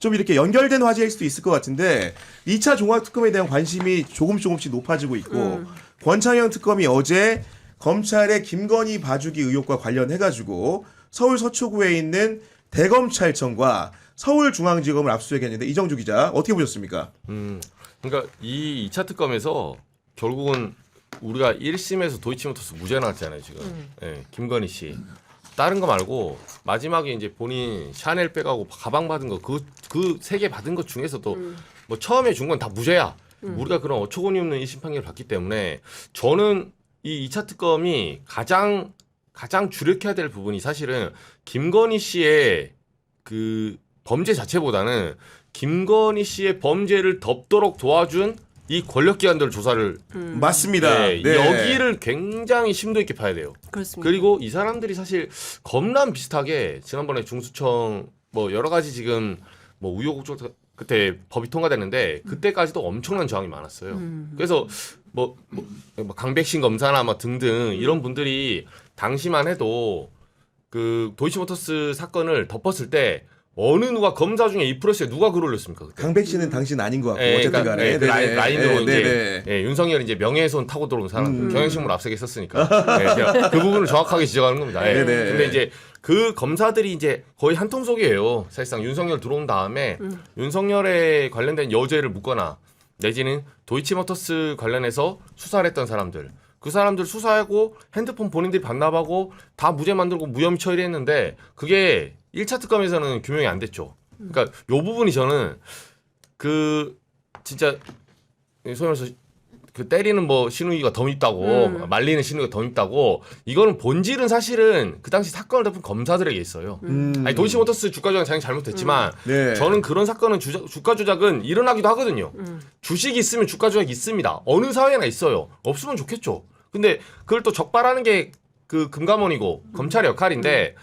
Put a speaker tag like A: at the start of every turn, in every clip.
A: 좀 이렇게 연결된 화제일 수도 있을 것 같은데 2차 종합특검에 대한 관심이 조금씩 높아지고 있고 권창현 특검이 어제 검찰의 김건희 봐주기 의혹과 관련해가지고 서울 서초구에 있는 대검찰청과 서울중앙지검을 압수수색했는데 이정주 기자 어떻게 보셨습니까?
B: 그러니까 이 2차 특검에서 결국은 우리가 1심에서 도이치모터스 무죄 나왔잖아요 지금. 예, 김건희 씨. 다른 거 말고 마지막에 이제 본인 샤넬 빼가고 가방 받은 거 그 세 개 받은 것 중에서도 뭐 처음에 준 건 다 무죄야. 우리가 그런 어처구니 없는 1심 판결을 받기 때문에 저는 이 2차 특검이 가장 주력해야 될 부분이 사실은 김건희 씨의 그 범죄 자체보다는 김건희 씨의 범죄를 덮도록 도와준 이 권력기관들 조사를
A: 맞습니다.
B: 네, 여기를 굉장히 심도 있게 봐야 돼요.
C: 그렇습니다.
B: 그리고 이 사람들이 사실 겁남 비슷하게 지난번에 중수청 뭐 여러 가지 지금 뭐 우여곡절 그때 법이 통과됐는데 그때까지도 엄청난 저항이 많았어요. 그래서 뭐 강백신 검사나 뭐 등등 이런 분들이 당시만 해도 그 도이치모터스 사건을 덮었을 때 어느 누가 검사 중에 2%에 누가 글 올렸습니까? 그때?
A: 강백 씨는 당신 아닌 것 같고
B: 예,
A: 어쨌든
B: 그러니까,
A: 간에
B: 예, 그 라인으로 이제
A: 네네.
B: 윤석열이 이제 명예훼손 타고 들어온 사람 경영신문 앞세게 썼으니까 제가 그 부분을 정확하게 지적하는 겁니다. 예.
A: 네네.
B: 근데 이제 그 검사들이 이제 거의 한 통속이에요. 사실상 윤석열 들어온 다음에 윤석열에 관련된 여죄를 묻거나 내지는 도이치모터스 관련해서 수사를 했던 사람들 그 사람들 수사하고 핸드폰 본인들이 반납하고 다 무죄 만들고 무혐의 처리했는데 그게 1차 특검에서는 규명이 안 됐죠. 그러니까 요 부분이 저는 그 진짜 소위 말해서 그 때리는 뭐 신우이가 더 밉다고 말리는 신우이가 더 밉다고 이거는 본질은 사실은 그 당시 사건을 덮은 검사들에게 있어요. 아니 도이치모터스 주가 조작 당연히 잘못됐지만
A: 네.
B: 저는 그런 사건은 주가 조작은 일어나기도 하거든요. 주식이 있으면 주가 조작이 있습니다. 어느 사회나 있어요. 없으면 좋겠죠. 근데 그걸 또 적발하는 게 그 금감원이고 검찰의 역할인데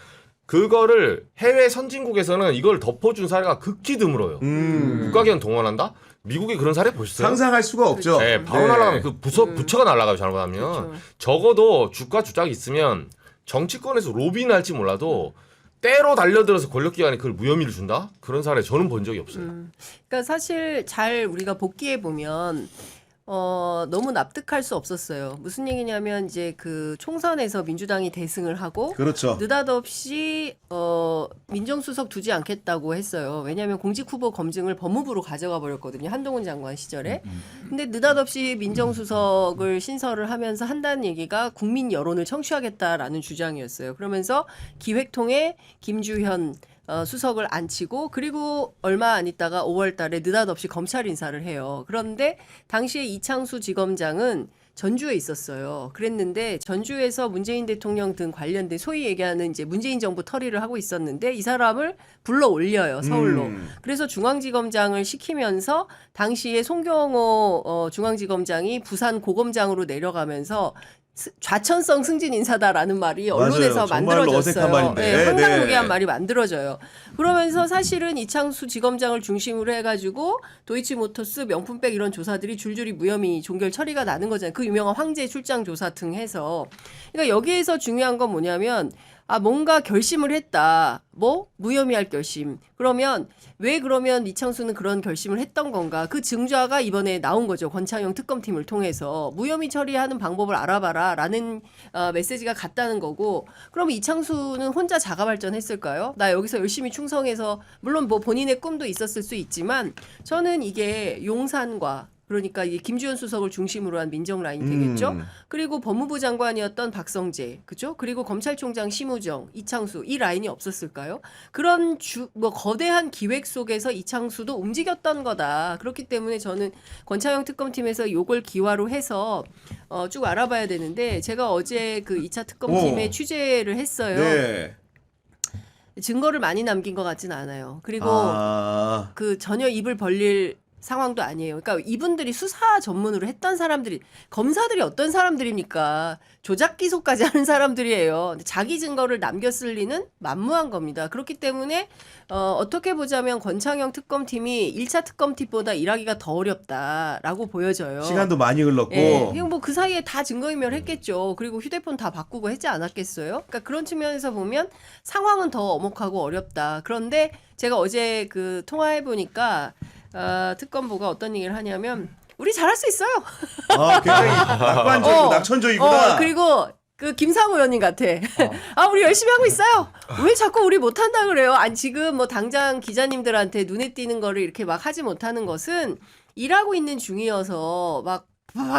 B: 그거를 해외 선진국에서는 이걸 덮어준 사례가 극히 드물어요. 국가기관 동원한다? 미국에 그런 사례 보셨어요?
A: 상상할 수가 없죠.
B: 네, 바로 날아가면 그 부처가 날아가요 잘못하면.
C: 그렇죠.
B: 적어도 주가 조작이 있으면 정치권에서 로비는 할지 몰라도 때로 달려들어서 권력기관이 그걸 무혐의를 준다? 그런 사례 저는 본 적이 없어요.
C: 그러니까 사실 잘 우리가 복기해 보면 너무 납득할 수 없었어요. 무슨 얘기냐면 이제 그 총선에서 민주당이 대승을 하고
A: 그렇죠.
C: 느닷없이 민정수석 두지 않겠다고 했어요. 왜냐하면 공직후보 검증을 법무부로 가져가 버렸거든요. 한동훈 장관 시절에. 근데 느닷없이 민정수석을 신설을 하면서 한다는 얘기가 국민 여론을 청취하겠다라는 주장이었어요. 그러면서 기획통에 김주현 수석을 앉히고 그리고 얼마 안 있다가 5월 달에 느닷없이 검찰 인사를 해요. 그런데 당시에 이창수 지검장은 전주에 있었어요. 그랬는데 전주에서 문재인 대통령 등 관련된 소위 얘기하는 이제 문재인 정부 터리를 하고 있었는데 이 사람을 불러 올려요. 서울로. 그래서 중앙지검장을 시키면서 당시에 송경호 중앙지검장이 부산 고검장으로 내려가면서 좌천성 승진 인사다라는 말이 언론에서
A: 맞아요. 정말로
C: 만들어졌어요.
A: 어색한 말인데.
C: 네, 황당무계한
A: 네.
C: 말이 만들어져요. 그러면서 사실은 이창수 지검장을 중심으로 해가지고 도이치모터스 명품백 이런 조사들이 줄줄이 무혐의 종결 처리가 나는 거잖아요. 그 유명한 황제 출장 조사 등 해서. 그러니까 여기에서 중요한 건 뭐냐면 뭔가 결심을 했다. 뭐 무혐의할 결심. 그러면 왜 그러면 이창수는 그런 결심을 했던 건가? 그 증자가 이번에 나온 거죠. 권창용 특검팀을 통해서 무혐의 처리하는 방법을 알아봐라라는 메시지가 갔다는 거고. 그럼 이창수는 혼자 자가 발전했을까요? 나 여기서 열심히 충성해서 물론 뭐 본인의 꿈도 있었을 수 있지만 저는 이게 용산과 그러니까 이게 김주현 수석을 중심으로 한 민정 라인 되겠죠. 그리고 법무부 장관이었던 박성재, 그죠? 그리고 검찰총장 심우정, 이창수 이 라인이 없었을까요? 그런 뭐 거대한 기획 속에서 이창수도 움직였던 거다. 그렇기 때문에 저는 권창용 특검팀에서 요걸 기화로 해서 쭉 알아봐야 되는데 제가 어제 그 2차 특검팀에 취재를 했어요.
A: 네.
C: 증거를 많이 남긴 것 같진 않아요. 그리고
A: 아.
C: 그 전혀 입을 벌릴 상황도 아니에요. 그러니까 이분들이 수사 전문으로 했던 사람들이 검사들이 어떤 사람들입니까? 조작 기소까지 하는 사람들이에요. 근데 자기 증거를 남겼을 리는 만무한 겁니다. 그렇기 때문에 어떻게 보자면 권창형 특검팀이 1차 특검팀보다 일하기가 더 어렵다라고 보여져요.
A: 시간도 많이 흘렀고
C: 예, 그냥 뭐 그 사이에 다 증거인멸했겠죠. 그리고 휴대폰 다 바꾸고 했지 않았겠어요? 그러니까 그런 측면에서 보면 상황은 더 엄혹하고 어렵다. 그런데 제가 어제 그 통화해 보니까 특검보가 어떤 얘기를 하냐면 우리 잘할 수 있어요.
A: 굉장히 낙관적이고 낙천적이구나.
C: 그리고 그 김상우 의원님 같아. 아, 우리 열심히 하고 있어요. 왜 자꾸 우리 못한다 그래요? 아니, 지금 뭐 당장 기자님들한테 눈에 띄는 거를 이렇게 막 하지 못하는 것은 일하고 있는 중이어서 막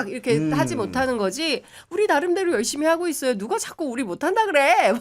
C: 이렇게 하지 못하는 거지. 우리 나름대로 열심히 하고 있어요. 누가 자꾸 우리 못한다 그래.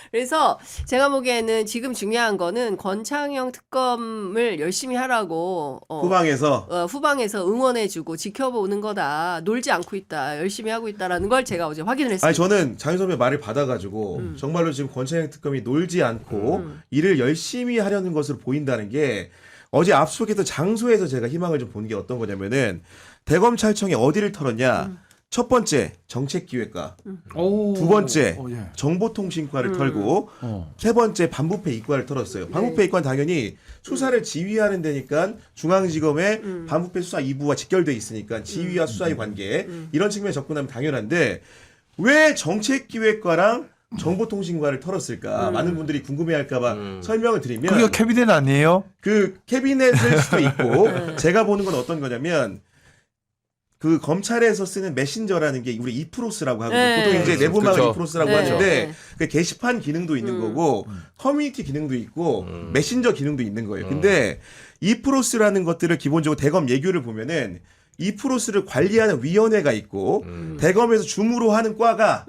C: 그래서 제가 보기에는 지금 중요한 거는 권창형 특검을 열심히 하라고 후방에서 응원해주고 지켜보는 거다. 놀지 않고 있다. 열심히 하고 있다라는 걸 제가 어제 확인을 했습니다.
A: 아니 저는 장윤섭의 말을 받아가지고 정말로 지금 권창형 특검이 놀지 않고 일을 열심히 하려는 것으로 보인다는 게 어제 압수했던 장소에서 제가 희망을 좀 보는 게 어떤 거냐면은 대검찰청이 어디를 털었냐? 첫 번째 정책기획과, 두 번째 정보통신과를 털고, 세 번째 반부패 이과를 털었어요. 반부패 이과는 당연히 수사를 지휘하는 데니까 중앙지검의 반부패 수사 2부와 직결돼 있으니까 지휘와 수사의 관계 이런 측면에 접근하면 당연한데 왜 정책기획과랑 정보통신과를 털었을까? 많은 분들이 궁금해할까봐 설명을 드리면
D: 그게 캐비넷 아니에요?
A: 그 캐비넷일 수도 있고 제가 보는 건 어떤 거냐면 그 검찰에서 쓰는 메신저라는 게 우리 이프로스라고 하거든요. 보통 이제 내부망을 이프로스라고 하는데 그 게시판 기능도 있는 거고 커뮤니티 기능도 있고 메신저 기능도 있는 거예요. 근데 이프로스라는 것들을 기본적으로 대검 예규를 보면은 이프로스를 관리하는 위원회가 있고 대검에서 줌으로 하는 과가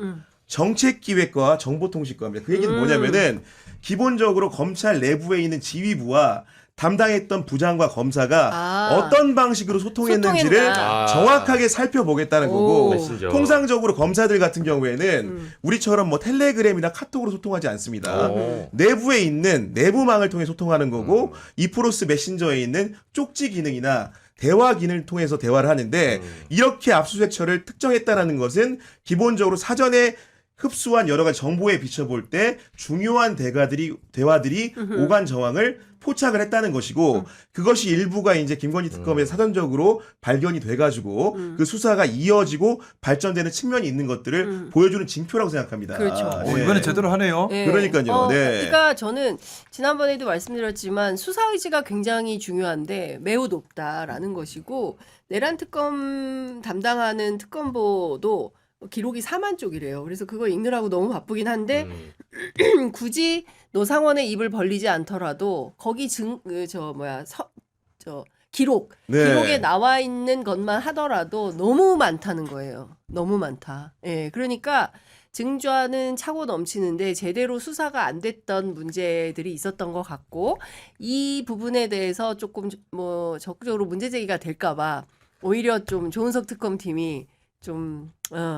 A: 정책기획과 정보통신과입니다. 그 얘기는 뭐냐면은 기본적으로 검찰 내부에 있는 지휘부와 담당했던 부장과 검사가 어떤 방식으로 소통했는지를 정확하게 살펴보겠다는 거고
B: 메신저.
A: 통상적으로 검사들 같은 경우에는 우리처럼 뭐 텔레그램이나 카톡으로 소통하지 않습니다. 내부에 있는 내부망을 통해 소통하는 거고 이프로스 메신저에 있는 쪽지 기능이나 대화 기능을 통해서 대화를 하는데 이렇게 압수수색처를 특정했다는 것은 기본적으로 사전에 흡수한 여러 가지 정보에 비춰볼 때 중요한 대화들이 오간 정황을 포착을 했다는 것이고 그것이 일부가 이제 김건희 특검에 사전적으로 발견이 돼가지고 그 수사가 이어지고 발전되는 측면이 있는 것들을 보여주는 징표라고 생각합니다.
C: 그렇죠.
A: 네.
D: 이번에 제대로 하네요.
C: 네.
A: 그러니까요. 네.
C: 그러니까 저는 지난번에도 말씀드렸지만 수사 의지가 굉장히 중요한데 매우 높다라는 것이고 내란 특검 담당하는 특검보도 기록이 4만 쪽이래요. 그래서 그거 읽느라고 너무 바쁘긴 한데 굳이 노상원의 입을 벌리지 않더라도 거기 기록에 나와 있는 것만 하더라도 너무 많다는 거예요. 너무 많다. 예, 그러니까 증좌는 차고 넘치는데 제대로 수사가 안 됐던 문제들이 있었던 것 같고 이 부분에 대해서 조금 뭐 적극적으로 문제 제기가 될까봐 오히려 좀 조은석 특검팀이 좀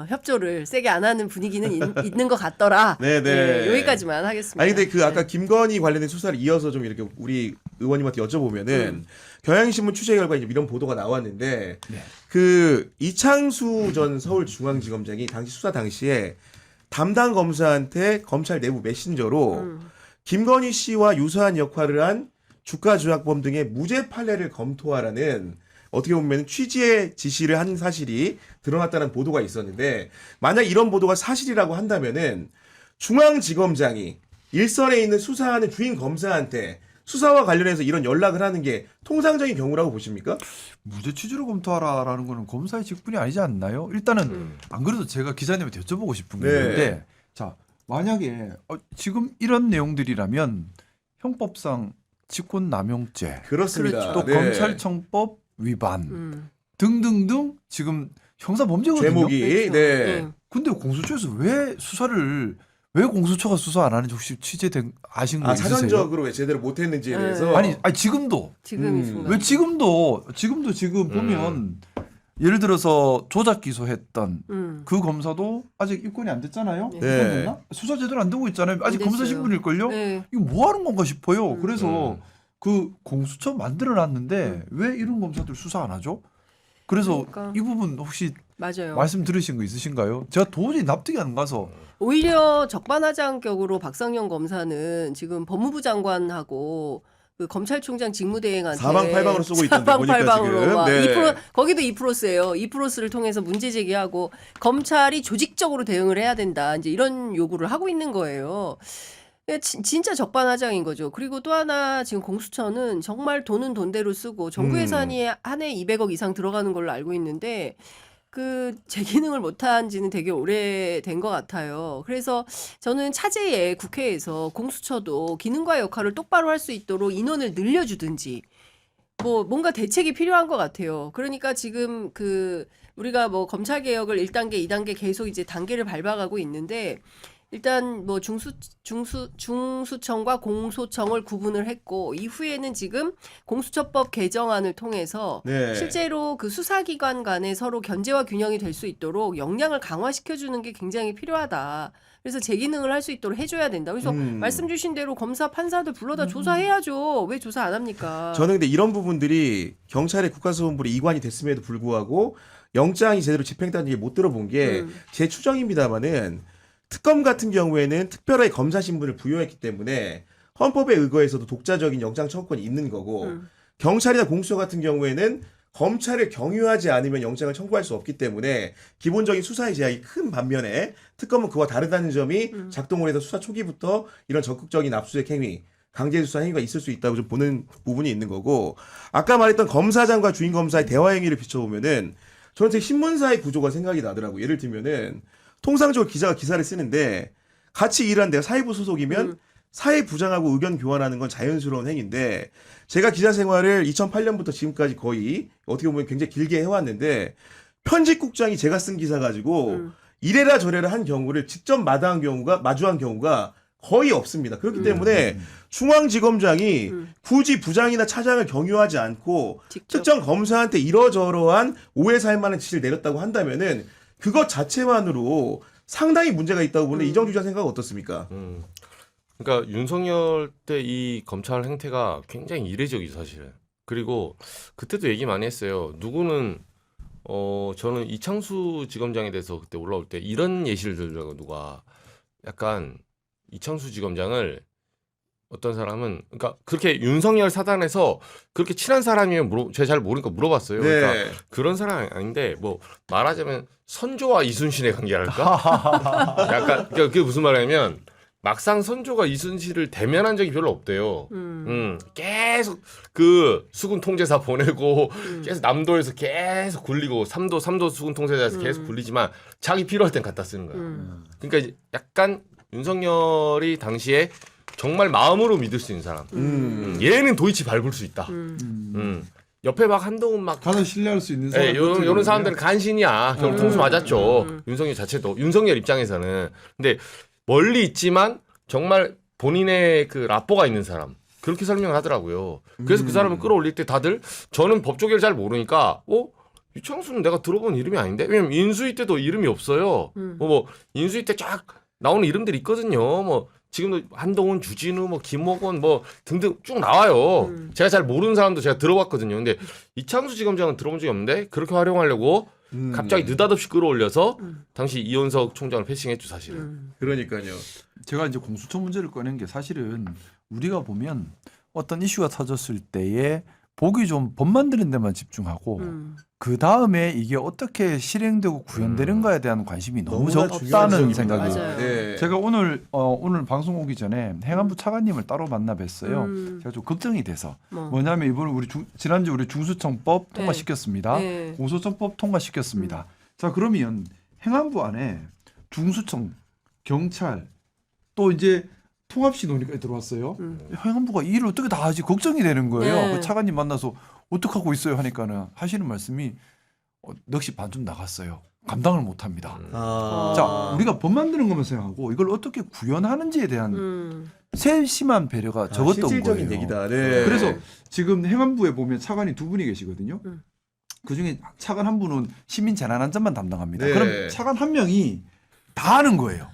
C: 협조를 세게 안 하는 분위기는 있는 것 같더라.
A: 네네.
C: 예, 여기까지만 하겠습니다.
A: 아니 근데 그 아까 김건희 관련된 수사를 이어서 좀 이렇게 우리 의원님한테 여쭤보면은 경향신문 취재 결과 이제 이런 보도가 나왔는데 그 이창수 전 서울중앙지검장이 당시 수사 당시에 담당 검사한테 검찰 내부 메신저로 김건희 씨와 유사한 역할을 한 주가조작범 등의 무죄 판례를 검토하라는 어떻게 보면 취지의 지시를 한 사실이 드러났다는 보도가 있었는데 만약 이런 보도가 사실이라고 한다면은 중앙지검장이 일선에 있는 수사하는 주인 검사한테 수사와 관련해서 이런 연락을 하는 게 통상적인 경우라고 보십니까?
D: 무죄 취지로 검토하라라는 거는 검사의 직분이 아니지 않나요? 일단은 안 그래도 제가 기자님한테 여쭤보고 싶은 게 있는데 자 만약에 지금 이런 내용들이라면 형법상 직권남용죄
A: 그렇습니다.
D: 또 검찰청법 위반 등등등 지금 형사범죄거든요.
A: 제목이
C: 그렇죠.
D: 근데 공수처에서 왜 공수처가 수사 안 하는지 혹시 취재된 아신 거 있으세요?
A: 사전적으로 왜 제대로 못했는지에 대해서
D: 아니 지금도
C: 지금 이 순간.
D: 왜 지금도 지금 보면 예를 들어서 조작 기소했던 그 검사도 아직 입건이 안 됐잖아요.
C: 네.
D: 입건됐나? 수사 제대로 안 되고 있잖아요. 아직
C: 안
D: 검사
C: 됐어요.
D: 신분일걸요.
C: 네.
D: 이거 뭐 하는 건가 싶어요. 그래서 그 공수처 만들어놨는데 왜 이런 검사들 수사 안 하죠? 그래서
C: 그러니까.
D: 이 부분 혹시
C: 맞아요.
D: 말씀 들으신 거 있으신가요? 제가 도저히 납득이 안 가서.
C: 오히려 적반하장격으로 박상현 검사는 지금 법무부 장관하고 그 검찰총장 직무대행한테
A: 사방팔방으로 쓰고 있던데 보니까
C: 사방팔방으로
A: 지금.
C: 막
A: 네.
C: 2% 거기도 2%예요. 2%를 통해서 문제 제기하고 검찰이 조직적으로 대응을 해야 된다. 이제 이런 요구를 하고 있는 거예요. 진짜 적반하장인 거죠. 그리고 또 하나 지금 공수처는 정말 돈은 돈대로 쓰고 정부 예산이 한 해 200억 이상 들어가는 걸로 알고 있는데 그 재기능을 못한 지는 되게 오래된 것 같아요. 그래서 저는 차제에 국회에서 공수처도 기능과 역할을 똑바로 할 수 있도록 인원을 늘려주든지 뭐 뭔가 대책이 필요한 것 같아요. 그러니까 지금 그 우리가 뭐 검찰 개혁을 1단계, 2단계 계속 이제 단계를 밟아가고 있는데 일단 뭐 중수청과 공소청을 구분을 했고 이후에는 지금 공수처법 개정안을 통해서
A: 네.
C: 실제로 그 수사기관 간에 서로 견제와 균형이 될 수 있도록 역량을 강화시켜주는 게 굉장히 필요하다. 그래서 재기능을 할 수 있도록 해줘야 된다. 그래서 말씀 주신 대로 검사, 판사들 불러다 조사해야죠. 왜 조사 안 합니까?
A: 저는 근데 이런 부분들이 경찰의 국가수사본부로 이관이 됐음에도 불구하고 영장이 제대로 집행된다는 얘기 못 들어본 게 제 추정입니다만은 특검 같은 경우에는 특별하게 검사 신분을 부여했기 때문에 헌법에 의거해서도 독자적인 영장 청구권이 있는 거고 경찰이나 공수처 같은 경우에는 검찰을 경유하지 않으면 영장을 청구할 수 없기 때문에 기본적인 수사의 제약이 큰 반면에 특검은 그와 다르다는 점이 작동을 해서 수사 초기부터 이런 적극적인 압수수색 행위 강제 수사 행위가 있을 수 있다고 좀 보는 부분이 있는 거고 아까 말했던 검사장과 주인 검사의 대화 행위를 비춰보면은 저는 되게 신문사의 구조가 생각이 나더라고요. 예를 들면은 통상적으로 기자가 기사를 쓰는데 같이 일한 내가 사회부 소속이면 사회부장하고 의견 교환하는 건 자연스러운 행위인데 제가 기자 생활을 2008년부터 지금까지 거의 어떻게 보면 굉장히 길게 해왔는데 편집국장이 제가 쓴 기사 가지고 이래라 저래라 한 경우를 직접 마주한 경우가 거의 없습니다. 그렇기 때문에 중앙지검장이 굳이 부장이나 차장을 경유하지 않고
C: 직접.
A: 특정 검사한테 이러저러한 오해 살 만한 지시를 내렸다고 한다면은 그것 자체만으로 상당히 문제가 있다고 보는데 이정주 기자 생각은 어떻습니까?
B: 그러니까 윤석열 때 이 검찰 행태가 굉장히 이례적이죠 사실. 그리고 그때도 얘기 많이 했어요. 누구는 저는 이창수 지검장에 대해서 그때 올라올 때 이런 예시를 들더라고 누가 약간 이창수 지검장을 어떤 사람은 그러니까 그렇게 윤석열 사단에서 그렇게 친한 사람이면 제가 잘 모르니까 물어봤어요. 그러니까
A: 네.
B: 그런 사람이 아닌데 뭐 말하자면 선조와 이순신의 관계랄까? 약간 그러니까 그게 무슨 말이냐면 막상 선조가 이순신을 대면한 적이 별로 없대요. 계속 그 수군 통제사 보내고 계속 남도에서 계속 굴리고 삼도 수군 통제사에서 계속 굴리지만 자기 필요할 땐 갖다 쓰는 거야. 그러니까 이제 약간 윤석열이 당시에 정말 마음으로 믿을 수 있는 사람. 얘는 도이치 밟을 수 있다. 옆에 막 한동훈 막
D: 가장 신뢰할 수 있는 사람.
B: 예, 요런 사람들은 간신이야. 결국 통수 맞았죠. 윤석열 자체도. 윤석열 입장에서는. 근데 멀리 있지만 정말 본인의 그 라뽀가 있는 사람. 그렇게 설명을 하더라고요. 그래서 그 사람을 끌어올릴 때 다들 저는 법조계를 잘 모르니까 이창수는 내가 들어본 이름이 아닌데? 왜냐면 인수위 때도 이름이 없어요. 뭐 인수위 때 쫙 나오는 이름들이 있거든요. 뭐 지금도 한동훈, 주진우, 뭐 김옥원 뭐 등등 쭉 나와요. 제가 잘 모르는 사람도 제가 들어봤거든요. 근데 이창수 지검장은 들어본 적이 없는데 그렇게 활용하려고 갑자기 느닷없이 끌어올려서 당시 이원석 총장을 패싱했죠 사실은.
A: 그러니까요.
D: 제가 이제 공수처 문제를 꺼낸 게 사실은 우리가 보면 어떤 이슈가 터졌을 때에 보기 좋은 법 만드는 데만 집중하고 그 다음에 이게 어떻게 실행되고 구현되는가에 대한 관심이 너무
A: 너무나 중요한
D: 적다는
A: 지적입니다.
D: 생각이.
C: 맞아요.
A: 네.
D: 제가 오늘 방송 오기 전에 행안부 차관님을 따로 만나 뵀어요. 제가 좀 걱정이 돼서 뭐냐면 이번에 지난주 우리 중수청법 통과시켰습니다.
C: 네.
D: 공소청법 통과시켰습니다. 자 그러면 행안부 안에 중수청, 경찰 또 이제 통합시 논의까지 들어왔어요. 행안부가 이 일을 어떻게 다 하지 걱정이 되는 거예요.
C: 네.
D: 그 차관님 만나서 어떻게 하고 있어요 하니까는 하시는 말씀이 넋이 반쯤 나갔어요. 감당을 못합니다. 자 우리가 법 만드는 것만 생각하고 이걸 어떻게 구현하는지에 대한 세심한 배려가 적었던
A: 실질적인
D: 거예요.
A: 얘기다. 네.
D: 그래서 지금 행안부에 보면 차관이 두 분이 계시거든요. 그중에 차관 한 분은 시민재난안전만 담당합니다.
A: 네.
D: 그럼 차관 한 명이 다 하는 거예요.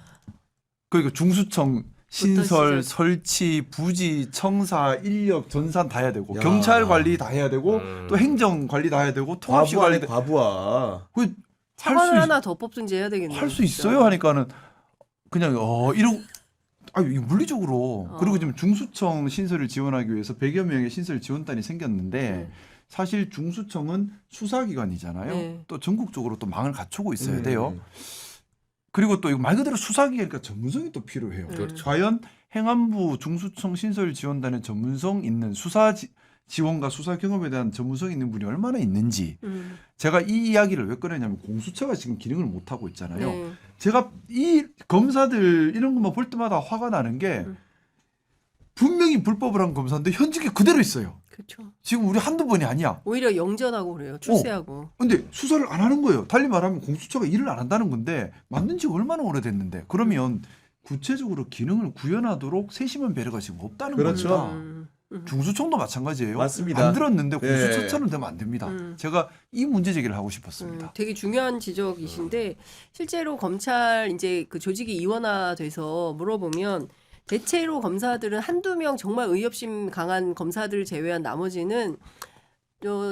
D: 그러니까 중수청 신설,
C: 시작.
D: 설치, 부지, 청사, 인력, 전산 다 해야 되고
A: 야.
D: 경찰 관리 다 해야 되고 또 행정 관리 다 해야 되고 통합시 관리
A: 과부하네 과부하.
C: 차관을 하나 더 뽑든지 해야 되겠네요.
D: 할 수
C: 진짜.
D: 있어요 하니까는 그냥 이런 이게 물리적으로
C: 어.
D: 그리고 지금 중수청 신설을 지원하기 위해서 100여 명의 신설 지원단이 생겼는데 사실 중수청은 수사기관이잖아요.
C: 네.
D: 또 전국적으로 또 망을 갖추고 있어야
A: 음.
D: 돼요. 그리고 또 이거 말 그대로 수사기관이니까 전문성이 또 필요해요.
B: 그렇죠.
D: 과연 행안부 중수청 신설 지원단의 전문성 있는 수사 지원과 수사 경험에 대한 전문성 있는 분이 얼마나 있는지 제가 이 이야기를 왜 꺼내냐면 공수처가 지금 기능을 못 하고 있잖아요.
C: 네.
D: 제가 이 검사들 이런 것만 볼 때마다 화가 나는 게 분명히 불법을 한 검사인데 현직에 그대로 있어요.
C: 그렇죠.
D: 지금 우리 한두 번이 아니야.
C: 오히려 영전하고 그래요. 출세하고.
D: 근데 수사를 안 하는 거예요. 달리 말하면 공수처가 일을 안 한다는 건데 만든 지 얼마나 오래됐는데 그러면 구체적으로 기능을 구현하도록 세심한 배려가 지금 없다는
A: 그렇죠.
D: 겁니다. 중수청도 마찬가지예요.
A: 맞습니다.
D: 만들었는데
A: 네.
D: 공수처처럼 되면 안 됩니다. 제가 이 문제 제기를 하고 싶었습니다.
C: 되게 중요한 지적이신데 실제로 검찰 이제 그 조직이 이원화돼서 물어보면 대체로 검사들은 한두 명 정말 의협심 강한 검사들을 제외한 나머지는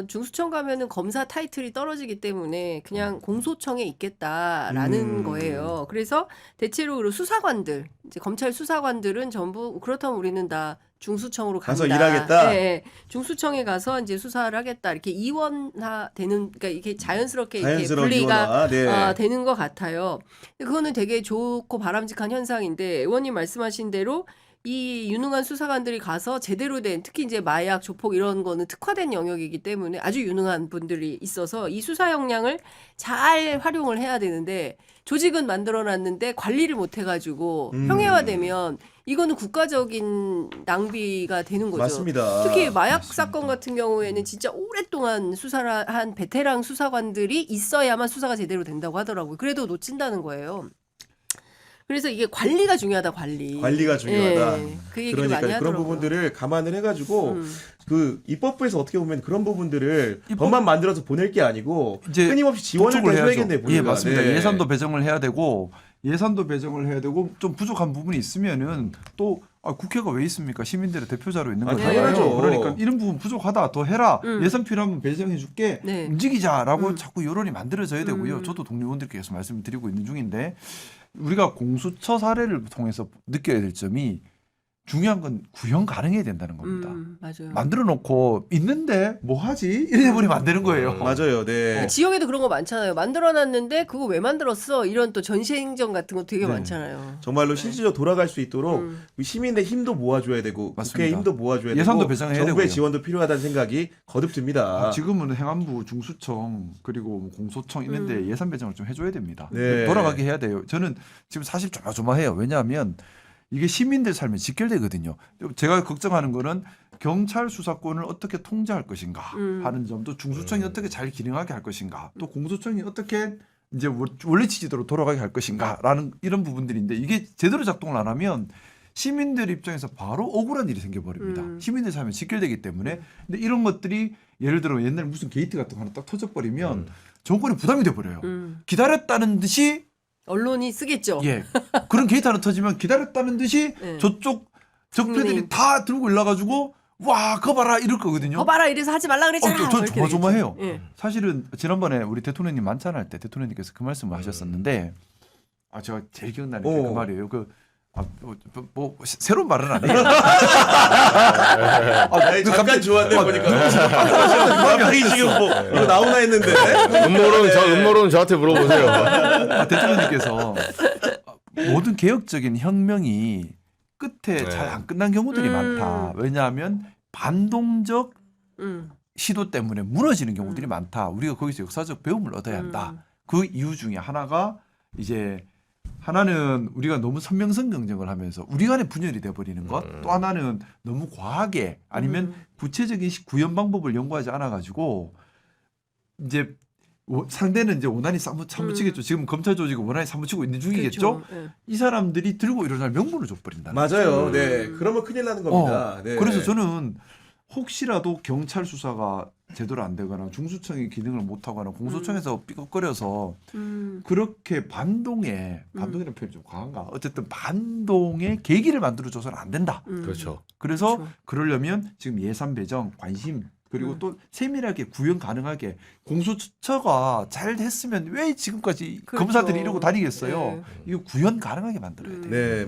C: 중수청 가면은 검사 타이틀이 떨어지기 때문에 그냥 공소청에 있겠다라는 거예요. 그래서 대체로 그리고 수사관들 이제 검찰 수사관들은 전부 그렇다면 우리는 다 중수청으로 간다.
A: 가서 일하겠다?
C: 네, 중수청에 가서 이제 수사를 하겠다. 이렇게 이원화되는 그러니까 이게 자연스럽게 이렇게
A: 자연스러운
C: 분리가
A: 이원화. 네.
C: 되는 것 같아요. 그거는 되게 좋고 바람직한 현상인데 의원님 말씀하신 대로 이 유능한 수사관들이 가서 제대로 된 특히 이제 마약, 조폭 이런 거는 특화된 영역이기 때문에 아주 유능한 분들이 있어서 이 수사 역량을 잘 활용을 해야 되는데 조직은 만들어놨는데 관리를 못 해가지고 형해화되면 이거는 국가적인 낭비가 되는 거죠.
A: 맞습니다.
C: 특히 마약
D: 맞습니다.
C: 사건 같은 경우에는 진짜 오랫동안 수사를 한 베테랑 수사관들이 있어야만 수사가 제대로 된다고 하더라고요. 그래도 놓친다는 거예요. 그래서 이게 관리가 중요하다,
A: 관리가 중요하다.
C: 예, 그 얘기를 많이
A: 그러니까 그런
C: 하더라고요.
A: 부분들을 감안을 해가지고 그 입법부에서 어떻게 보면 그런 부분들을 법만 만들어서 보낼 게 아니고
D: 이제
A: 끊임없이 지원을 또
D: 독촉을
A: 해야겠네.
D: 예, 맞습니다.
A: 네.
D: 예산도 배정을 해야 되고 좀 부족한 부분이 있으면은 또 국회가 왜 있습니까? 시민들의 대표자로 있는
A: 아,
D: 거잖아요.
A: 당연하죠.
D: 그러니까 이런 부분 부족하다. 더 해라. 예산 필요하면 배정해 줄게.
C: 네.
D: 움직이자라고 자꾸 여론이 만들어져야 되고요. 저도 동료분들께 계속 말씀드리고 있는 중인데 우리가 공수처 사례를 통해서 느껴야 될 점이 중요한 건 구현 가능해야 된다는 겁니다.
C: 맞아요.
D: 만들어 놓고 있는데 뭐 하지? 이래 버리면 안 되는 거예요.
A: 맞아요. 네.
C: 지역에도 그런 거 많잖아요. 만들어놨는데 그거 왜 만들었어? 이런 또 전시행정 같은 거 되게
D: 네.
C: 많잖아요.
A: 정말로 실질적으로 돌아갈 수 있도록 우리 시민의 힘도 모아줘야 되고
D: 맞습니다.
A: 국회의 힘도 모아줘야
D: 예산도
A: 되고
D: 배정해야
A: 정부의
D: 되고요.
A: 지원도 필요하다는 생각이 거듭 듭니다.
D: 지금은 행안부, 중수청 그리고 뭐 공소청 있는데 예산 배정을 좀 해줘야 됩니다.
A: 네.
D: 돌아가게 해야 돼요. 저는 지금 사실 조마조마해요. 왜냐하면 이게 시민들 삶에 직결되거든요. 제가 걱정하는 거는 경찰 수사권을 어떻게 통제할 것인가 하는 점도 중수청이 어떻게 잘 기능하게 할 것인가 또 공소청이 어떻게 이제 원래 취지대로 돌아가게 할 것인가라는 이런 부분들인데 이게 제대로 작동을 안 하면 시민들 입장에서 바로 억울한 일이 생겨버립니다. 시민들 삶에 직결되기 때문에 근데 이런 것들이 예를 들어 옛날 무슨 게이트 같은 거 하나 딱 터져버리면 정권에 부담이 돼버려요. 기다렸다는 듯이
C: 언론이 쓰겠죠.
D: 예 그런 게이트 하나 터지면 기다렸다는 듯이
C: 네.
D: 저쪽 적폐들이
C: 국민의힘.
D: 다 들고 일나가지고 와 그거 봐라 이럴 거거든요.
C: 봐라 이래서 하지 말라 그랬잖아.
D: 저
C: 뭐 이렇게
D: 조마조마해요.
C: 되겠죠. 예.
D: 사실은 지난번에 우리 대통령님 만찬할 때 대통령님께서 그 말씀을 하셨었는데 제가 제일 기억나는 게 그 말이에요. 뭐 새로운 말은 안 해요.
A: 아니, 잠깐 좋았네 보니까. 갑자기 지금 뭐 이거 나오나 했는데.
B: 음모론 저한테 물어보세요.
D: 대통령님께서 모든 개혁적인 혁명이 끝에
B: 네.
D: 잘 안 끝난 경우들이 많다. 왜냐하면 반동적 시도 때문에 무너지는 경우들이 많다. 우리가 거기서 역사적 배움을 얻어야 한다. 그 이유 중에 하나가 이제 하나는 우리가 너무 선명성 경쟁을 하면서 우리 간에 분열이 돼버리는 것. 또 하나는 너무 과하게 아니면 구체적인 구현 방법을 연구하지 않아가지고 이제 상대는 이제 원한이 사무치겠죠. 지금 검찰 조직은 원한이 사무치고 있는 중이겠죠.
C: 그렇죠. 예.
D: 이 사람들이 들고 일어날 명분을 줘버린다.
A: 맞아요. 네. 그러면 큰일 나는 겁니다. 네.
D: 그래서 저는 혹시라도 경찰 수사가 제대로 안 되거나 중수청이 기능을 못 하거나 공소청에서 삐걱거려서
C: 음.
D: 그렇게 반동이라는 표현이 좀 과한가? 어쨌든 반동의 계기를 만들어줘서는 안 된다.
B: 그렇죠.
D: 그래서
C: 그렇죠.
D: 그러려면 지금 예산 배정, 관심 그리고 또 세밀하게 구현 가능하게 공수처가 잘 했으면 왜 지금까지
C: 그렇죠.
D: 검사들이 이러고 다니겠어요?
C: 네.
D: 이거 구현 가능하게 만들어야 돼요.
A: 네.